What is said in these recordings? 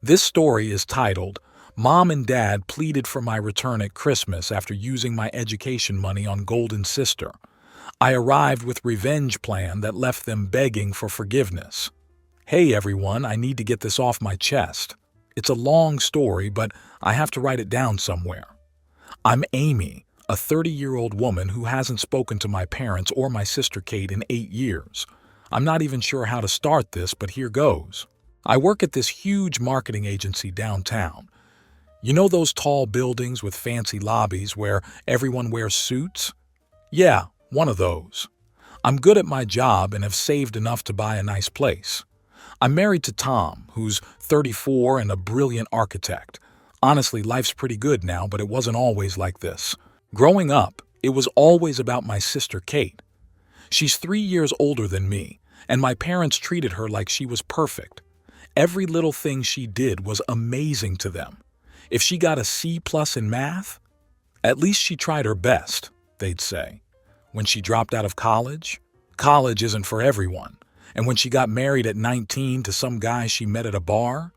This story is titled, Mom and Dad Pleaded for My Return at Christmas After Using My Education Money on Golden Sister. I arrived with revenge plan that left them begging for forgiveness. Hey everyone, I need to get this off my chest. It's a long story, but I have to write it down somewhere. I'm Amy, a 30-year-old woman who hasn't spoken to my parents or my sister Kate in 8 years. I'm not even sure how to start this, but here goes. I work at this huge marketing agency downtown. You know those tall buildings with fancy lobbies where everyone wears suits? Yeah, one of those. I'm good at my job and have saved enough to buy a nice place. I'm married to Tom, who's 34 and a brilliant architect. Honestly, life's pretty good now, but it wasn't always like this. Growing up, it was always about my sister Kate. She's 3 years older than me, and my parents treated her like she was perfect. Every little thing she did was amazing to them. If she got a C+ in math, at least she tried her best, they'd say. When she dropped out of college isn't for everyone. And when she got married at 19 to some guy she met at a bar,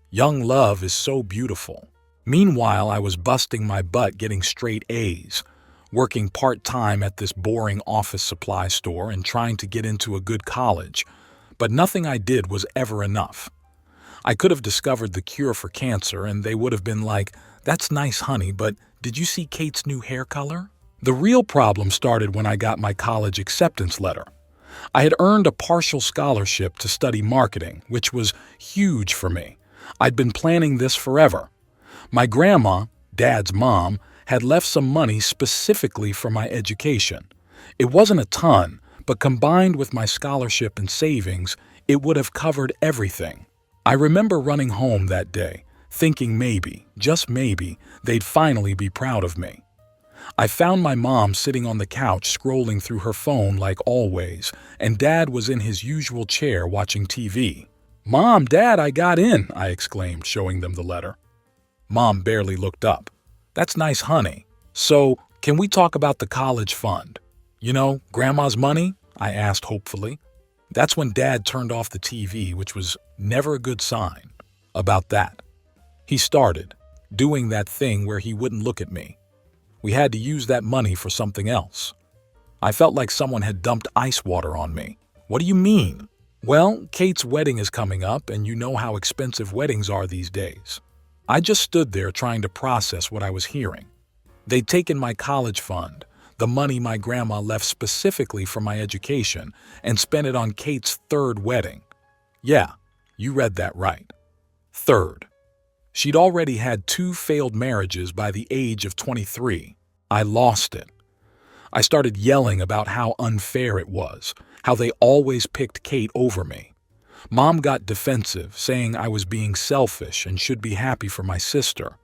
young love is so beautiful. Meanwhile, I was busting my butt getting straight A's, working part-time at this boring office supply store and trying to get into a good college. But nothing I did was ever enough. I could have discovered the cure for cancer and they would have been like, "That's nice, honey, but did you see Kate's new hair color?" The real problem started when I got my college acceptance letter. I had earned a partial scholarship to study marketing, which was huge for me. I'd been planning this forever. My grandma, Dad's mom, had left some money specifically for my education. It wasn't a ton, but combined with my scholarship and savings, it would have covered everything. I remember running home that day, thinking maybe, just maybe, they'd finally be proud of me. I found my mom sitting on the couch scrolling through her phone like always, and Dad was in his usual chair watching TV. "Mom, Dad, I got in," I exclaimed, showing them the letter. Mom barely looked up. "That's nice, honey. So, can we talk about the college fund? You know, Grandma's money?" I asked hopefully. That's when Dad turned off the TV, which was never a good sign. About that. He started, doing that thing where he wouldn't look at me. We had to use that money for something else. I felt like someone had dumped ice water on me. "What do you mean?" "Well, Kate's wedding is coming up, and you know how expensive weddings are these days." I just stood there trying to process what I was hearing. They'd taken my college fund, the money my grandma left specifically for my education, and spent it on Kate's third wedding. Yeah, you read that right. Third. She'd already had 2 failed marriages by the age of 23. I lost it. I started yelling about how unfair it was, how they always picked Kate over me. Mom got defensive, saying I was being selfish and should be happy for my sister.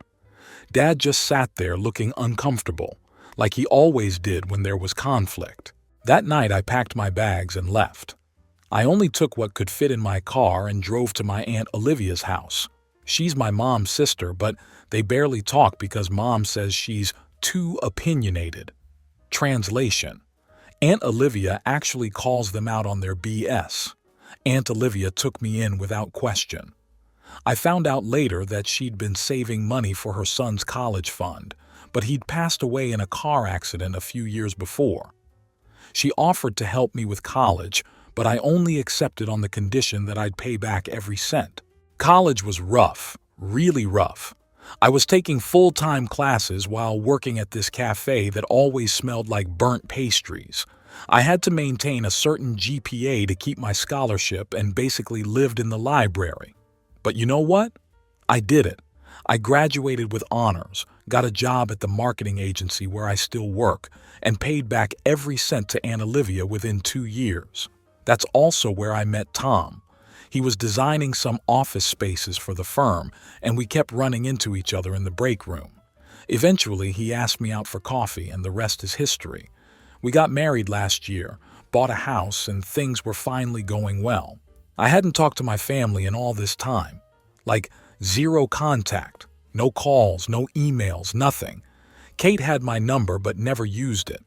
Dad just sat there looking uncomfortable, like he always did when there was conflict. That night I packed my bags and left. I only took what could fit in my car and drove to my Aunt Olivia's house. She's my mom's sister, but they barely talk because Mom says she's too opinionated. Translation: Aunt Olivia actually calls them out on their BS. Aunt Olivia took me in without question. I found out later that she'd been saving money for her son's college fund, but he'd passed away in a car accident a few years before. She offered to help me with college, but I only accepted on the condition that I'd pay back every cent. College was rough, really rough. I was taking full-time classes while working at this cafe that always smelled like burnt pastries. I had to maintain a certain GPA to keep my scholarship and basically lived in the library. But you know what? I did it. I graduated with honors, got a job at the marketing agency where I still work, and paid back every cent to Aunt Olivia within 2 years. That's also where I met Tom. He was designing some office spaces for the firm, and we kept running into each other in the break room. Eventually, he asked me out for coffee, and the rest is history. We got married last year, bought a house, and things were finally going well. I hadn't talked to my family in all this time. Like, zero contact, no calls, no emails, nothing. Kate had my number but never used it.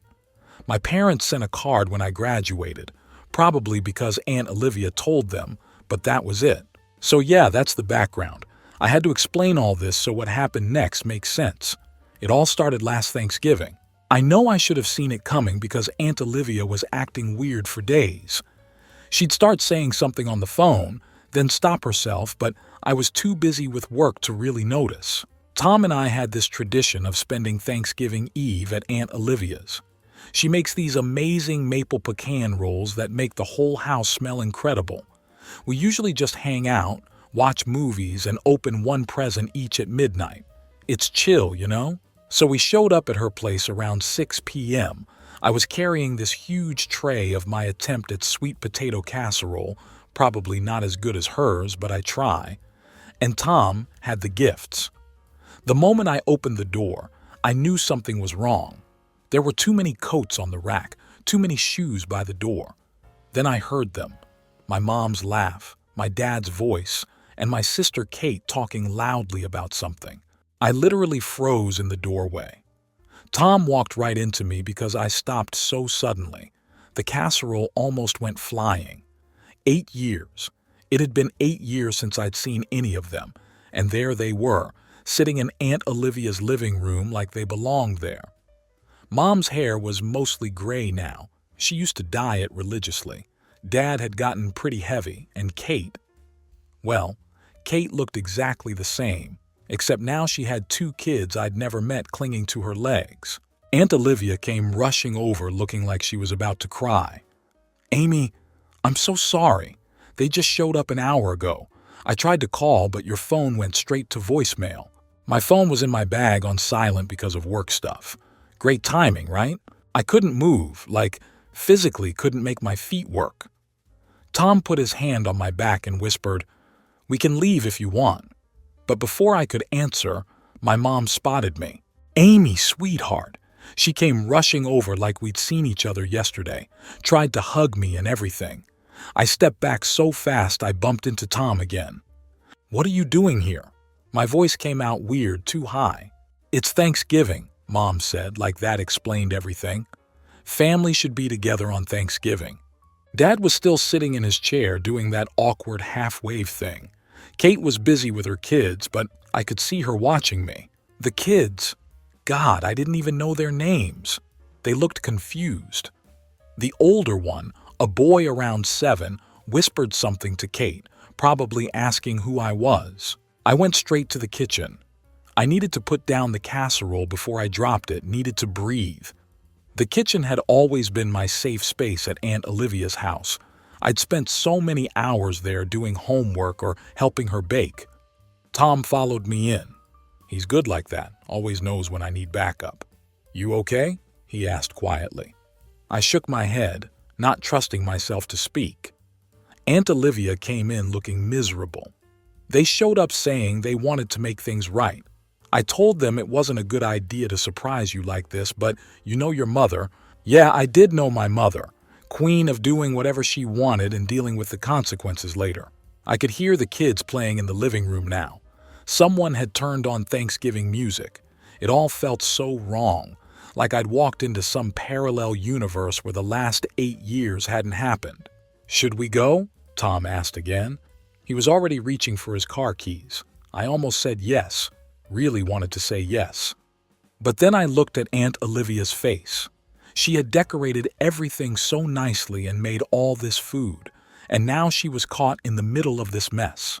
My parents sent a card when I graduated, probably because Aunt Olivia told them, but that was it. So yeah, that's the background. I had to explain all this so what happened next makes sense. It all started last Thanksgiving. I know I should have seen it coming because Aunt Olivia was acting weird for days. She'd start saying something on the phone, then stop herself, but I was too busy with work to really notice. Tom and I had this tradition of spending Thanksgiving Eve at Aunt Olivia's. She makes these amazing maple pecan rolls that make the whole house smell incredible. We usually just hang out, watch movies, and open one present each at midnight. It's chill, you know? So we showed up at her place around 6 p.m. I was carrying this huge tray of my attempt at sweet potato casserole, probably not as good as hers, but I try. And Tom had the gifts. The moment I opened the door, I knew something was wrong. There were too many coats on the rack, too many shoes by the door. Then I heard them. My mom's laugh, my dad's voice, and my sister Kate talking loudly about something. I literally froze in the doorway. Tom walked right into me because I stopped so suddenly. The casserole almost went flying. 8 years. It had been 8 years since I'd seen any of them, and there they were, sitting in Aunt Olivia's living room like they belonged there. Mom's hair was mostly gray now. She used to dye it religiously. Dad had gotten pretty heavy, and Kate, well, Kate looked exactly the same, except now she had 2 kids I'd never met clinging to her legs. Aunt Olivia came rushing over looking like she was about to cry. "Amy, I'm so sorry. They just showed up an hour ago. I tried to call, but your phone went straight to voicemail." My phone was in my bag on silent because of work stuff. Great timing, right? I couldn't move, like physically couldn't make my feet work. Tom put his hand on my back and whispered, "We can leave if you want." But before I could answer, my mom spotted me. "Amy, sweetheart." She came rushing over like we'd seen each other yesterday, tried to hug me and everything. I stepped back so fast I bumped into Tom again. "What are you doing here?" My voice came out weird, too high. "It's Thanksgiving," Mom said, like that explained everything. Family should be together on Thanksgiving. Dad was still sitting in his chair doing that awkward half-wave thing. Kate was busy with her kids, but I could see her watching me. The kids, God, I didn't even know their names. They looked confused. The older one, a boy around 7, whispered something to Kate, probably asking who I was. I went straight to the kitchen. I needed to put down the casserole before I dropped it, needed to breathe. The kitchen had always been my safe space at Aunt Olivia's house. I'd spent so many hours there doing homework or helping her bake. Tom followed me in. He's good like that, always knows when I need backup. "You okay?" he asked quietly. I shook my head, not trusting myself to speak. Aunt Olivia came in looking miserable. They showed up saying they wanted to make things right. I told them it wasn't a good idea to surprise you like this, but you know your mother. Yeah, I did know my mother, queen of doing whatever she wanted and dealing with the consequences later. I could hear the kids playing in the living room now. Someone had turned on Thanksgiving music. It all felt so wrong, like I'd walked into some parallel universe where the last 8 years hadn't happened. "Should we go?" Tom asked again. He was already reaching for his car keys. I almost said yes. Really wanted to say yes. But then I looked at Aunt Olivia's face. She had decorated everything so nicely and made all this food, and now she was caught in the middle of this mess.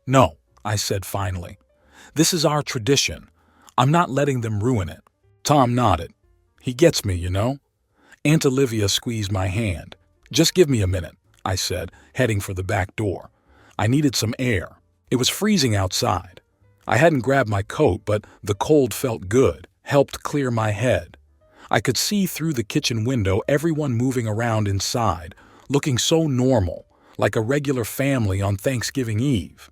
"No," I said finally. "This is our tradition. I'm not letting them ruin it." Tom nodded. He gets me, you know. Aunt Olivia squeezed my hand. "Just give me a minute," I said, heading for the back door. I needed some air. It was freezing outside. I hadn't grabbed my coat, but the cold felt good, helped clear my head. I could see through the kitchen window everyone moving around inside, looking so normal, like a regular family on Thanksgiving Eve.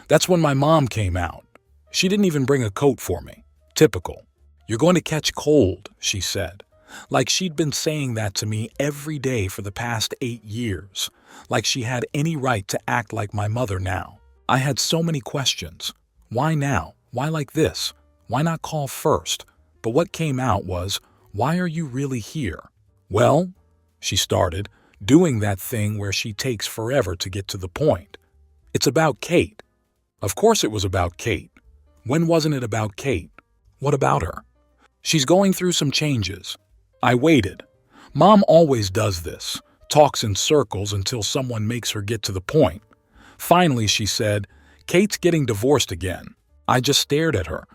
That's when my mom came out. She didn't even bring a coat for me. Typical. "You're going to catch cold," she said. Like she'd been saying that to me every day for the past 8 years. Like she had any right to act like my mother now. I had so many questions. Why now? Why like this? Why not call first? But what came out was, "Why are you really here?" "Well," she started, doing that thing where she takes forever to get to the point. "It's about Kate." Of course it was about Kate. When wasn't it about Kate? What about her? She's going through some changes. I waited. Mom always does this, talks in circles until someone makes her get to the point. Finally, she said, "Kate's getting divorced again." I just stared at her.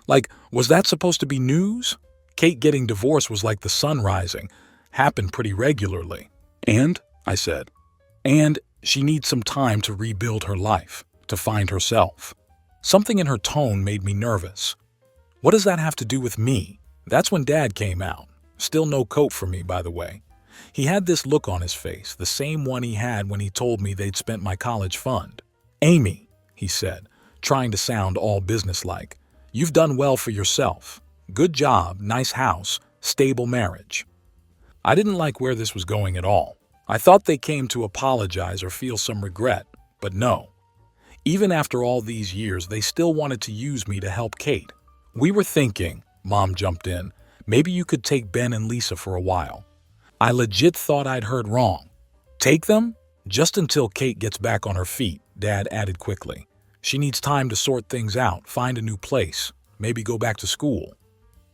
Like, was that supposed to be news? Kate getting divorced was like the sun rising. Happened pretty regularly. And, I said, and she needs some time to rebuild her life, to find herself. Something in her tone made me nervous. What does that have to do with me? That's when Dad came out. Still no coat for me, by the way. He had this look on his face, the same one he had when he told me they'd spent my college fund. "Amy," he said, trying to sound all businesslike, "you've done well for yourself. Good job, nice house, stable marriage." I didn't like where this was going at all. I thought they came to apologize or feel some regret, but no. Even after all these years, they still wanted to use me to help Kate. "We were thinking," Mom jumped in, "maybe you could take Ben and Lisa for a while." I legit thought I'd heard wrong. "Take them?" "Just until Kate gets back on her feet," Dad added quickly. "She needs time to sort things out, find a new place, maybe go back to school."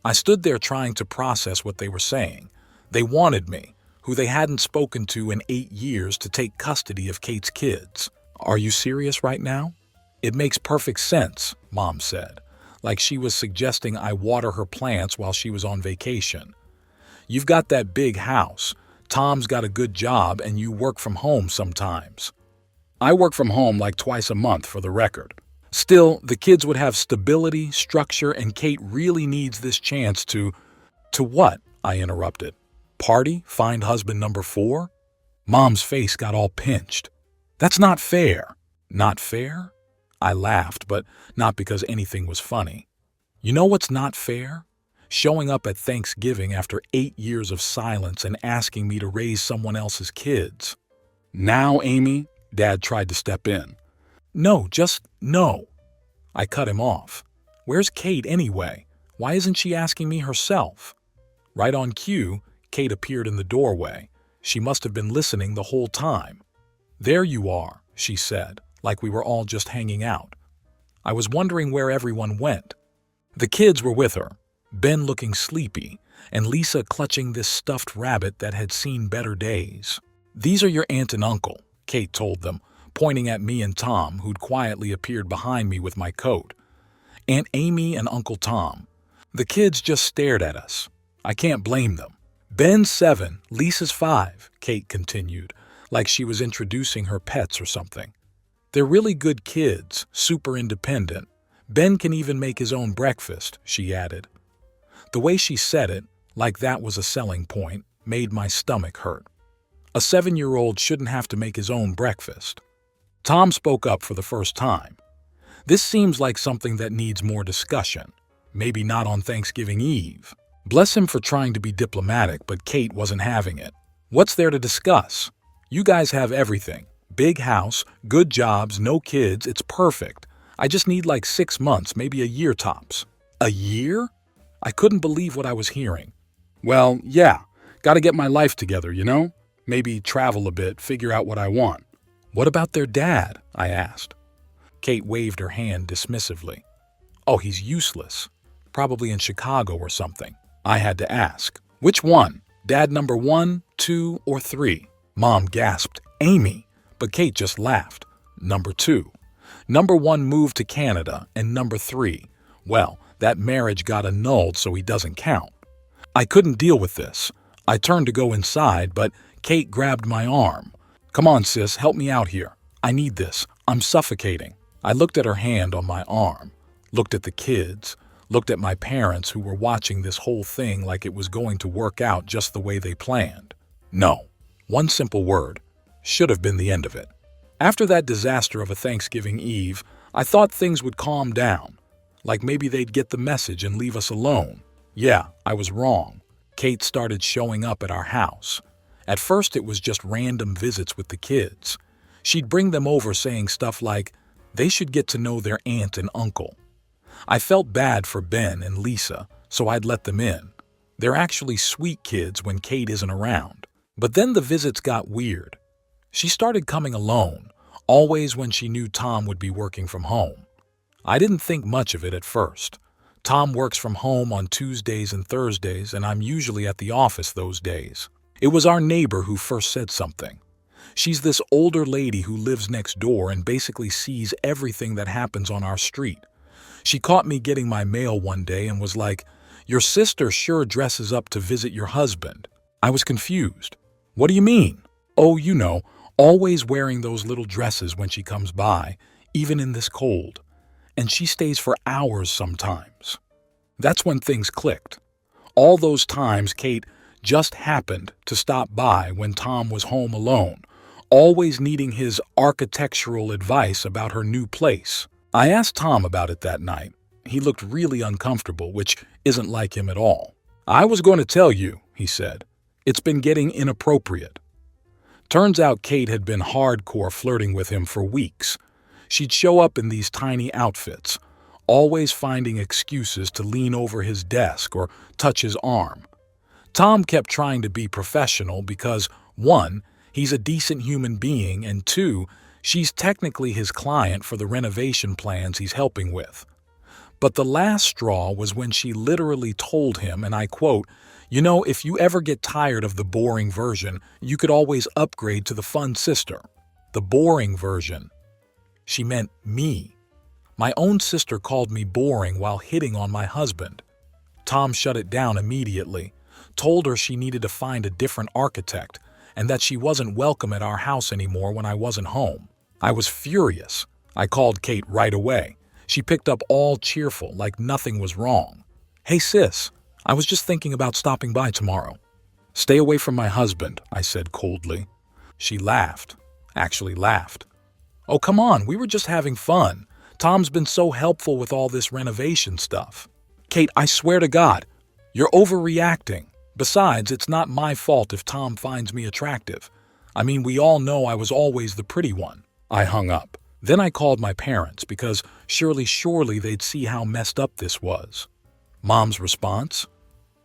I stood there trying to process what they were saying. They wanted me, who they hadn't spoken to in 8 years, to take custody of Kate's kids. "Are you serious right now?" "It makes perfect sense," Mom said, like she was suggesting I water her plants while she was on vacation. "You've got that big house, Tom's got a good job, and you work from home sometimes." "I work from home like twice a month, for the record." "Still, the kids would have stability, structure, and Kate really needs this chance to—" "To what?" I interrupted. "Party, find husband number 4? Mom's face got all pinched. "That's not fair." "Not fair?" I laughed, but not because anything was funny. "You know what's not fair? Showing up at Thanksgiving after 8 years of silence and asking me to raise someone else's kids." "Now, Amy," Dad tried to step in. "No, just no." I cut him off. "Where's Kate anyway? Why isn't she asking me herself?" Right on cue, Kate appeared in the doorway. She must have been listening the whole time. "There you are," she said, like we were all just hanging out. I was wondering where everyone went. The kids were with her, Ben looking sleepy, and Lisa clutching this stuffed rabbit that had seen better days. "These are your aunt and uncle," Kate told them, pointing at me and Tom, who'd quietly appeared behind me with my coat. "Aunt Amy and Uncle Tom." The kids just stared at us. I can't blame them. "Ben's 7, Lisa's 5, Kate continued, like she was introducing her pets or something. "They're really good kids, super independent. Ben can even make his own breakfast," she added. The way she said it, like that was a selling point, made my stomach hurt. A 7-year-old shouldn't have to make his own breakfast. Tom spoke up for the first time. "This seems like something that needs more discussion. Maybe not on Thanksgiving Eve." Bless him for trying to be diplomatic, but Kate wasn't having it. "What's there to discuss? You guys have everything. Big house, good jobs, no kids, it's perfect. I just need like 6 months, maybe a year tops." "A year?" I couldn't believe what I was hearing. "Well, yeah, gotta get my life together, you know? Maybe travel a bit, figure out what I want." "What about their dad?" I asked. Kate waved her hand dismissively. "Oh, he's useless. Probably in Chicago or something." I had to ask, "Which one? Dad number 1, 2, or 3? Mom gasped, "Amy," but Kate just laughed. "Number 2. Number 1 moved to Canada, and number 3, well, that marriage got annulled, so he doesn't count." I couldn't deal with this. I turned to go inside, but Kate grabbed my arm. "Come on, sis, help me out here. I need this. I'm suffocating." I looked at her hand on my arm, looked at the kids, looked at my parents who were watching this whole thing like it was going to work out just the way they planned. No. One simple word. Should have been the end of it. After that disaster of a Thanksgiving Eve, I thought things would calm down. Like maybe they'd get the message and leave us alone. Yeah, I was wrong. Kate started showing up at our house. At first it was just random visits with the kids. She'd bring them over saying stuff like, they should get to know their aunt and uncle. I felt bad for Ben and Lisa, so I'd let them in. They're actually sweet kids when Kate isn't around. But then the visits got weird. She started coming alone, always when she knew Tom would be working from home. I didn't think much of it at first. Tom works from home on Tuesdays and Thursdays, and I'm usually at the office those days. It was our neighbor who first said something. She's this older lady who lives next door and basically sees everything that happens on our street. She caught me getting my mail one day and was like, "Your sister sure dresses up to visit your husband." I was confused. "What do you mean?" "Oh, you know, always wearing those little dresses when she comes by, even in this cold. And she stays for hours sometimes." That's when things clicked. All those times Kate just happened to stop by when Tom was home alone, always needing his architectural advice about her new place. I asked Tom about it that night. He looked really uncomfortable, which isn't like him at all. "I was going to tell you," he said. "It's been getting inappropriate." Turns out Kate had been hardcore flirting with him for weeks. She'd show up in these tiny outfits, always finding excuses to lean over his desk or touch his arm. Tom kept trying to be professional because, 1, he's a decent human being, and 2, she's technically his client for the renovation plans he's helping with. But the last straw was when she literally told him, and I quote, "You know, if you ever get tired of the boring version, you could always upgrade to the fun sister." The boring version. She meant me. My own sister called me boring while hitting on my husband. Tom shut it down immediately, told her she needed to find a different architect, and that she wasn't welcome at our house anymore when I wasn't home. I was furious. I called Kate right away. She picked up all cheerful, like nothing was wrong. "Hey sis, I was just thinking about stopping by tomorrow." "Stay away from my husband," I said coldly. She laughed. Actually laughed. "Oh, come on, we were just having fun. Tom's been so helpful with all this renovation stuff." "Kate, I swear to God, you're overreacting. Besides, it's not my fault if Tom finds me attractive. I mean, we all know I was always the pretty one." I hung up. Then I called my parents because surely they'd see how messed up this was. Mom's response?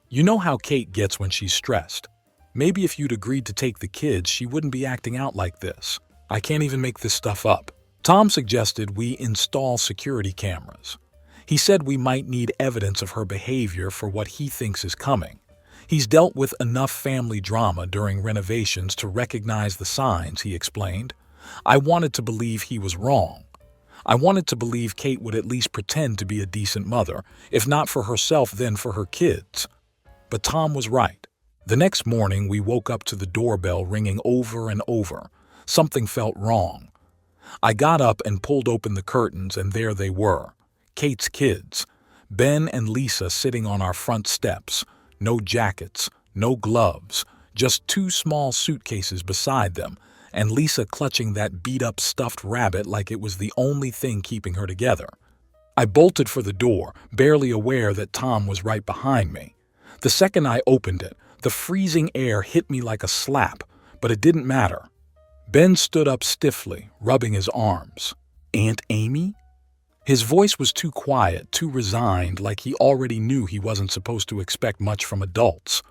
"You know how Kate gets when she's stressed. Maybe if you'd agreed to take the kids, she wouldn't be acting out like this. I can't even make this stuff up." Tom suggested we install security cameras. He said we might need evidence of her behavior for what he thinks is coming. He's dealt with enough family drama during renovations to recognize the signs, he explained. I wanted to believe he was wrong. I wanted to believe Kate would at least pretend to be a decent mother, if not for herself, then for her kids. But Tom was right. The next morning, we woke up to the doorbell ringing over and over. Something felt wrong. I got up and pulled open the curtains, and there they were, Kate's kids, Ben and Lisa sitting on our front steps, no jackets, no gloves, just 2 small suitcases beside them, and Lisa clutching that beat-up stuffed rabbit like it was the only thing keeping her together. I bolted for the door, barely aware that Tom was right behind me. The second I opened it, the freezing air hit me like a slap, but it didn't matter. Ben stood up stiffly, rubbing his arms. "Aunt Amy?" His voice was too quiet, too resigned, like he already knew he wasn't supposed to expect much from adults.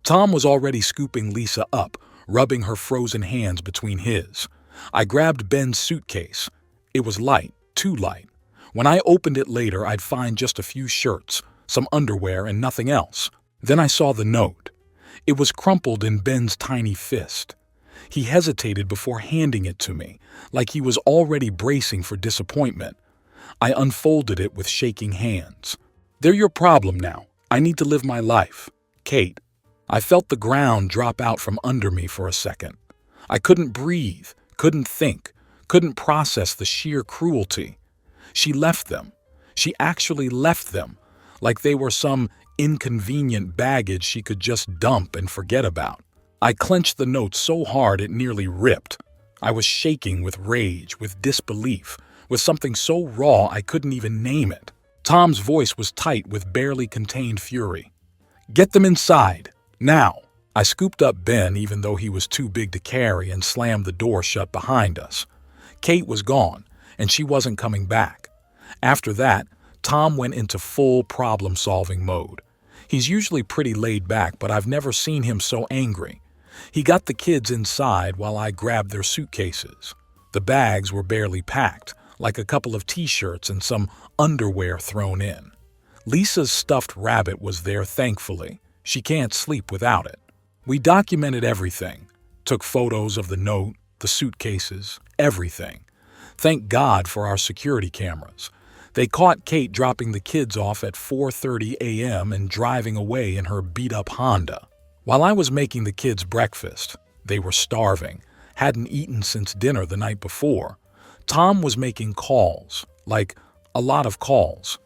Tom was already scooping Lisa up, rubbing her frozen hands between his. I grabbed Ben's suitcase. It was light, too light. When I opened it later, I'd find just a few shirts, some underwear, and nothing else. Then I saw the note. It was crumpled in Ben's tiny fist. He hesitated before handing it to me, like he was already bracing for disappointment. I unfolded it with shaking hands. "They're your problem now. I need to live my life. Kate." I felt the ground drop out from under me for a second. I couldn't breathe, couldn't think, couldn't process the sheer cruelty. She left them. She actually left them, like they were some inconvenient baggage she could just dump and forget about. I clenched the note so hard it nearly ripped. I was shaking with rage, with disbelief, with something so raw I couldn't even name it. Tom's voice was tight with barely contained fury. "Get them inside, now." I scooped up Ben even though he was too big to carry and slammed the door shut behind us. Kate was gone, and she wasn't coming back. After that, Tom went into full problem-solving mode. He's usually pretty laid back, but I've never seen him so angry. He got the kids inside while I grabbed their suitcases. The bags were barely packed, like a couple of t-shirts and some underwear thrown in. Lisa's stuffed rabbit was there, thankfully. She can't sleep without it. We documented everything, took photos of the note, the suitcases, everything. Thank God for our security cameras. They caught Kate dropping the kids off at 4:30 a.m. and driving away in her beat-up Honda. While I was making the kids breakfast, they were starving, hadn't eaten since dinner the night before. Tom was making calls, like a lot of calls.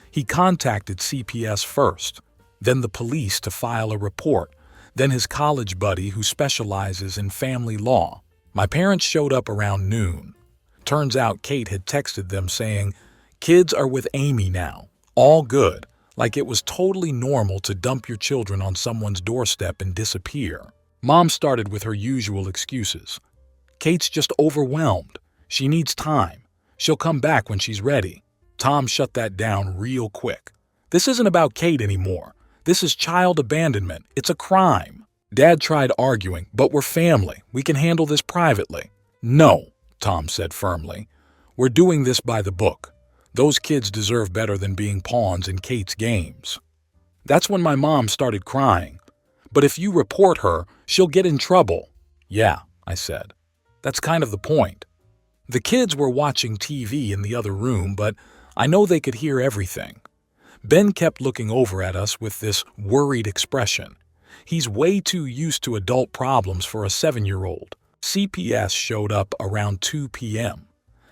He contacted CPS first, then the police to file a report, then his college buddy who specializes in family law. My parents showed up around noon. Turns out Kate had texted them saying, "Kids are with Amy now. All good," like it was totally normal to dump your children on someone's doorstep and disappear. Mom started with her usual excuses. "Kate's just overwhelmed. She needs time. She'll come back when she's ready." Tom shut that down real quick. "This isn't about Kate anymore. This is child abandonment. It's a crime." Dad tried arguing, "But we're family. We can handle this privately." "No," Tom said firmly. "We're doing this by the book. Those kids deserve better than being pawns in Kate's games." That's when my mom started crying. "But if you report her, she'll get in trouble." "Yeah," I said. "That's kind of the point." The kids were watching TV in the other room, but I know they could hear everything. Ben kept looking over at us with this worried expression. He's way too used to adult problems for a 7-year-old. CPS showed up around 2 p.m.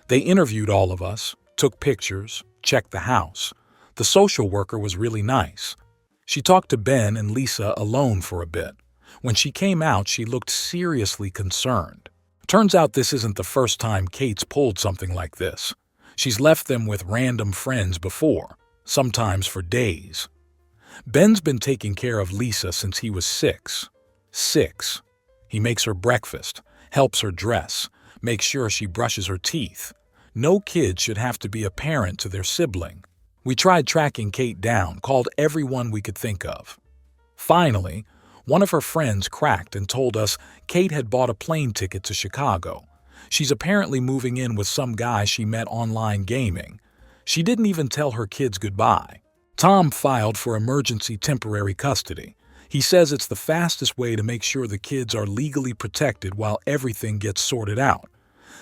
They interviewed all of us, took pictures, checked the house. The social worker was really nice. She talked to Ben and Lisa alone for a bit. When she came out, she looked seriously concerned. Turns out this isn't the first time Kate's pulled something like this. She's left them with random friends before, sometimes for days. Ben's been taking care of Lisa since he was 6. 6. He makes her breakfast, helps her dress, makes sure she brushes her teeth. No kid should have to be a parent to their sibling. We tried tracking Kate down, called everyone we could think of. Finally, one of her friends cracked and told us Kate had bought a plane ticket to Chicago. She's apparently moving in with some guy she met online gaming. She didn't even tell her kids goodbye. Tom filed for emergency temporary custody. He says it's the fastest way to make sure the kids are legally protected while everything gets sorted out.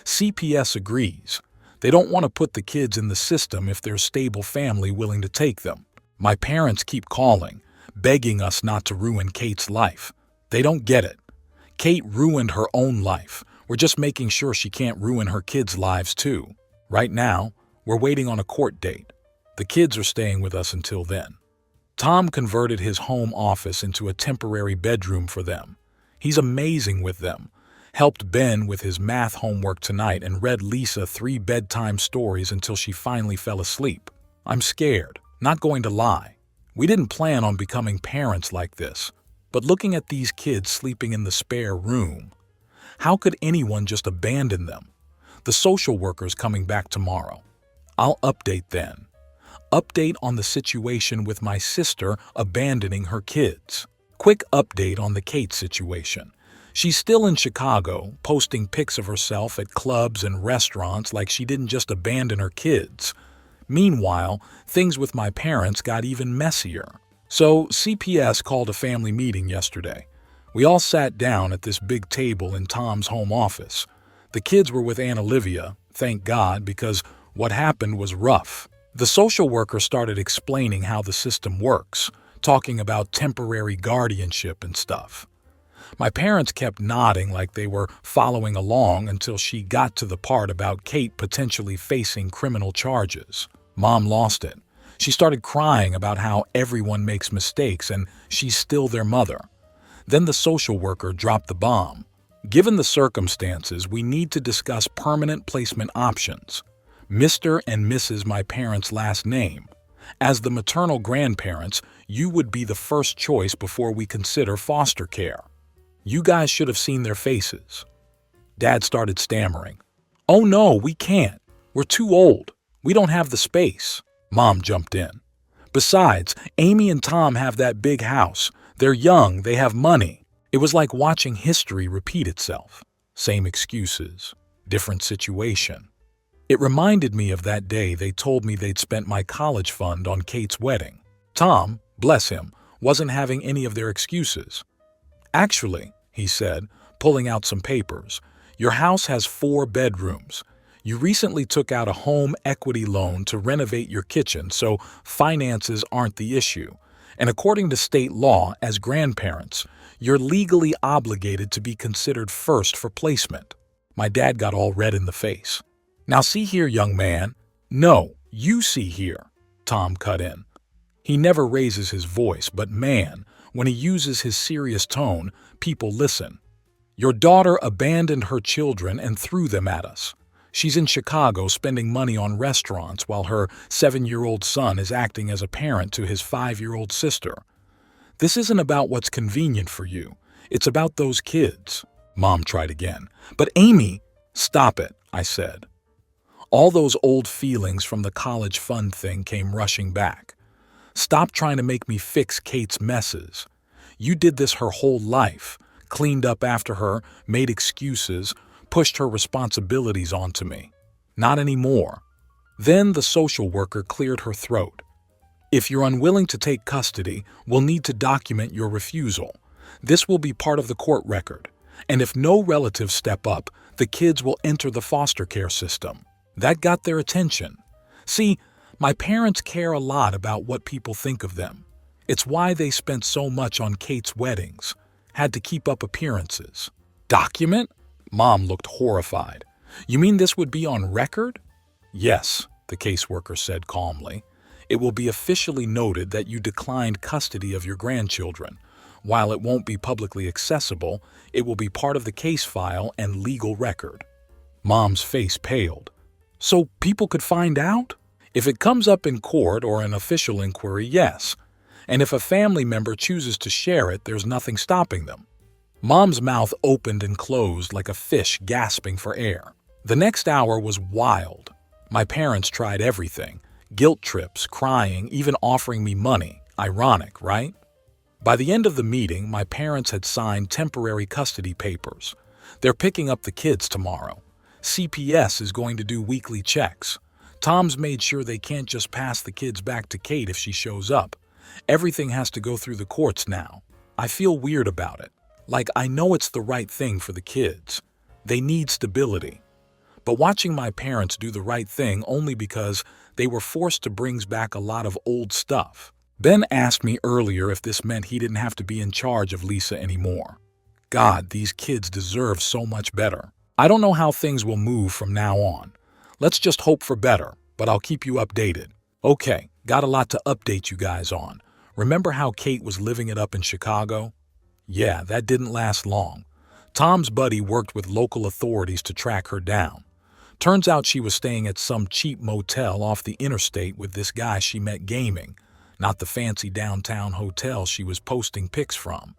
CPS agrees. They don't want to put the kids in the system if there's a stable family willing to take them. My parents keep calling, begging us not to ruin Kate's life. They don't get it. Kate ruined her own life. We're just making sure she can't ruin her kids' lives too. Right now, we're waiting on a court date. The kids are staying with us until then. Tom converted his home office into a temporary bedroom for them. He's amazing with them. Helped Ben with his math homework tonight and read Lisa 3 bedtime stories until she finally fell asleep. I'm scared, not going to lie. We didn't plan on becoming parents like this, but looking at these kids sleeping in the spare room, how could anyone just abandon them? The social worker's coming back tomorrow. I'll update then. Update on the situation with my sister abandoning her kids. Quick update on the Kate situation. She's still in Chicago, posting pics of herself at clubs and restaurants like she didn't just abandon her kids. Meanwhile, things with my parents got even messier. So CPS called a family meeting yesterday. We all sat down at this big table in Tom's home office. The kids were with Aunt Olivia, thank God, because what happened was rough. The social worker started explaining how the system works, talking about temporary guardianship and stuff. My parents kept nodding like they were following along until she got to the part about Kate potentially facing criminal charges. Mom lost it. She started crying about how everyone makes mistakes and she's still their mother. Then the social worker dropped the bomb. Given the circumstances, we need to discuss permanent placement options. Mr. and Mrs. my parents' last name. As the maternal grandparents, you would be the first choice before we consider foster care. You guys should have seen their faces. Dad started stammering. "Oh no, we can't. We're too old. We don't have the space." Mom jumped in. "Besides, Amy and Tom have that big house. They're young, they have money." It was like watching history repeat itself. Same excuses. different situation. It reminded me of that day they told me they'd spent my college fund on Kate's wedding. Tom, bless him, wasn't having any of their excuses. "Actually," he said, pulling out some papers, "your house has 4 bedrooms. You recently took out a home equity loan to renovate your kitchen, so finances aren't the issue. And according to state law, as grandparents, you're legally obligated to be considered first for placement." My dad got all red in the face. "Now see here, young man." "No, you see here," Tom cut in. He never raises his voice, but man, when he uses his serious tone, people listen. "Your daughter abandoned her children and threw them at us. She's in Chicago spending money on restaurants while her 7-year-old son is acting as a parent to his 5-year-old sister. This isn't about what's convenient for you. It's about those kids." Mom tried again. "But Amy—" "Stop it," I said. All those old feelings from the college fund thing came rushing back. "Stop trying to make me fix Kate's messes. You did this her whole life, cleaned up after her, made excuses, pushed her responsibilities onto me. Not anymore." Then the social worker cleared her throat. "If you're unwilling to take custody, we'll need to document your refusal. This will be part of the court record. And if no relatives step up, the kids will enter the foster care system." That got their attention. See, my parents care a lot about what people think of them. It's why they spent so much on Kate's weddings, had to keep up appearances. "Document?" Mom looked horrified. "You mean this would be on record?" "Yes," the caseworker said calmly. "It will be officially noted that you declined custody of your grandchildren. While it won't be publicly accessible, it will be part of the case file and legal record." Mom's face paled. "So people could find out? If it comes up in court or an official inquiry, yes. And if a family member chooses to share it, there's nothing stopping them." Mom's mouth opened and closed like a fish gasping for air. The next hour was wild. My parents tried everything. Guilt trips, crying, even offering me money. Ironic, right? By the end of the meeting, my parents had signed temporary custody papers. They're picking up the kids tomorrow. CPS is going to do weekly checks. Tom's made sure they can't just pass the kids back to Kate if she shows up. Everything has to go through the courts now. I feel weird about it. Like, I know it's the right thing for the kids. They need stability. But watching my parents do the right thing only because they were forced to brings back a lot of old stuff. Ben asked me earlier if this meant he didn't have to be in charge of Lisa anymore. God, these kids deserve so much better. I don't know how things will move from now on. Let's just hope for better, but I'll keep you updated. Okay, got a lot to update you guys on. Remember how Kate was living it up in Chicago? Yeah, that didn't last long. Tom's buddy worked with local authorities to track her down. Turns out she was staying at some cheap motel off the interstate with this guy she met gaming, not the fancy downtown hotel she was posting pics from.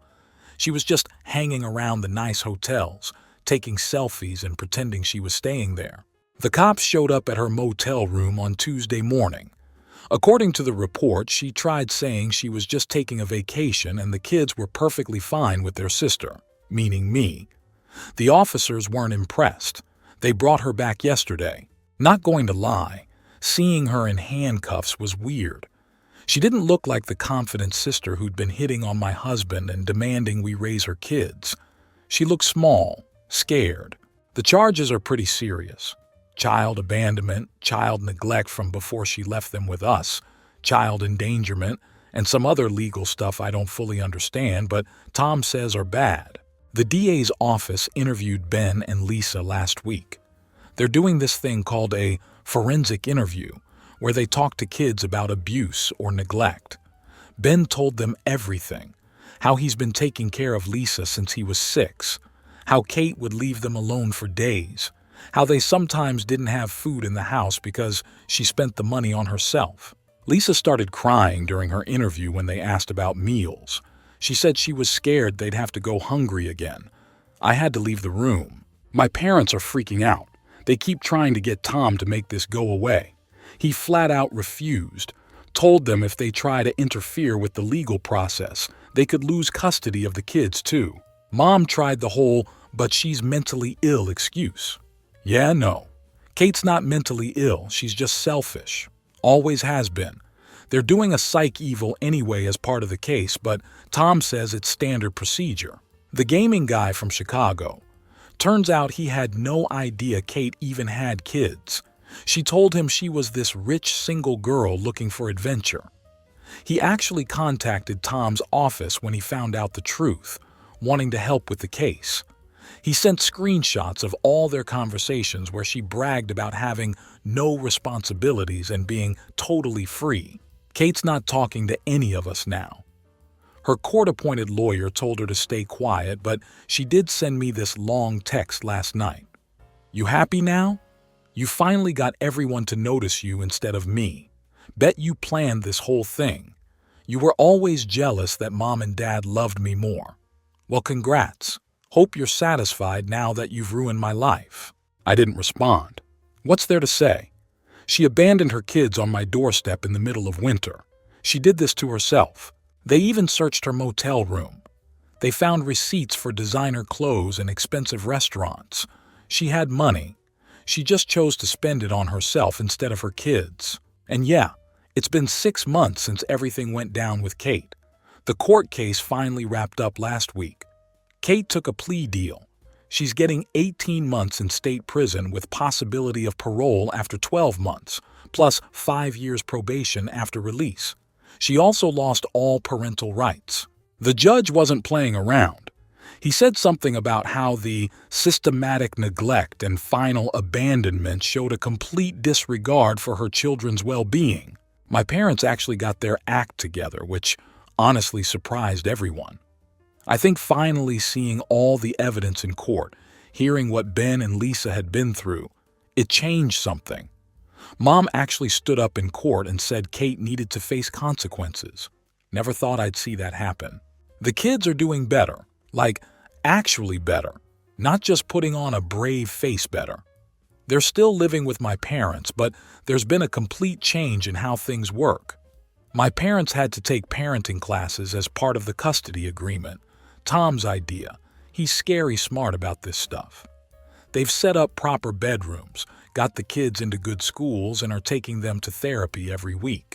She was just hanging around the nice hotels, taking selfies and pretending she was staying there. The cops showed up at her motel room on Tuesday morning. According to the report, she tried saying she was just taking a vacation and the kids were perfectly fine with their sister, meaning me. The officers weren't impressed. They brought her back yesterday. Not going to lie, seeing her in handcuffs was weird. She didn't look like the confident sister who'd been hitting on my husband and demanding we raise her kids. She looked small, scared. The charges are pretty serious. Child abandonment, child neglect from before she left them with us, child endangerment, and some other legal stuff I don't fully understand, but Tom says are bad. The DA's office interviewed Ben and Lisa last week. They're doing this thing called a forensic interview, where they talk to kids about abuse or neglect. Ben told them everything, how he's been taking care of Lisa since he was 6, how Kate would leave them alone for days, how they sometimes didn't have food in the house because she spent the money on herself. Lisa started crying during her interview when they asked about meals. She said she was scared they'd have to go hungry again. I had to leave the room. My parents are freaking out. They keep trying to get Tom to make this go away. He flat out refused, told them if they try to interfere with the legal process, they could lose custody of the kids too. Mom tried the whole, but she's mentally ill excuse. Yeah, no. Kate's not mentally ill, she's just selfish. Always has been. They're doing a psych evil anyway as part of the case, but Tom says it's standard procedure. The gaming guy from Chicago. Turns out he had no idea Kate even had kids. She told him she was this rich single girl looking for adventure. He actually contacted Tom's office when he found out the truth, wanting to help with the case. He sent screenshots of all their conversations where she bragged about having no responsibilities and being totally free. Kate's not talking to any of us now. Her court-appointed lawyer told her to stay quiet, but she did send me this long text last night. You happy now? You finally got everyone to notice you instead of me. Bet you planned this whole thing. You were always jealous that Mom and Dad loved me more. Well, congrats. Hope you're satisfied now that you've ruined my life. I didn't respond. What's there to say? She abandoned her kids on my doorstep in the middle of winter. She did this to herself. They even searched her motel room. They found receipts for designer clothes and expensive restaurants. She had money. She just chose to spend it on herself instead of her kids. And yeah, it's been 6 months since everything went down with Kate. The court case finally wrapped up last week. Kate took a plea deal. She's getting 18 months in state prison with possibility of parole after 12 months, plus 5 years probation after release. She also lost all parental rights. The judge wasn't playing around. He said something about how the systematic neglect and final abandonment showed a complete disregard for her children's well-being. My parents actually got their act together, which honestly surprised everyone. I think finally seeing all the evidence in court, hearing what Ben and Lisa had been through, it changed something. Mom actually stood up in court and said Kate needed to face consequences. Never thought I'd see that happen. The kids are doing better, like actually better, not just putting on a brave face better. They're still living with my parents, but there's been a complete change in how things work. My parents had to take parenting classes as part of the custody agreement. Tom's idea. He's scary smart about this stuff. They've set up proper bedrooms, got the kids into good schools, and are taking them to therapy every week.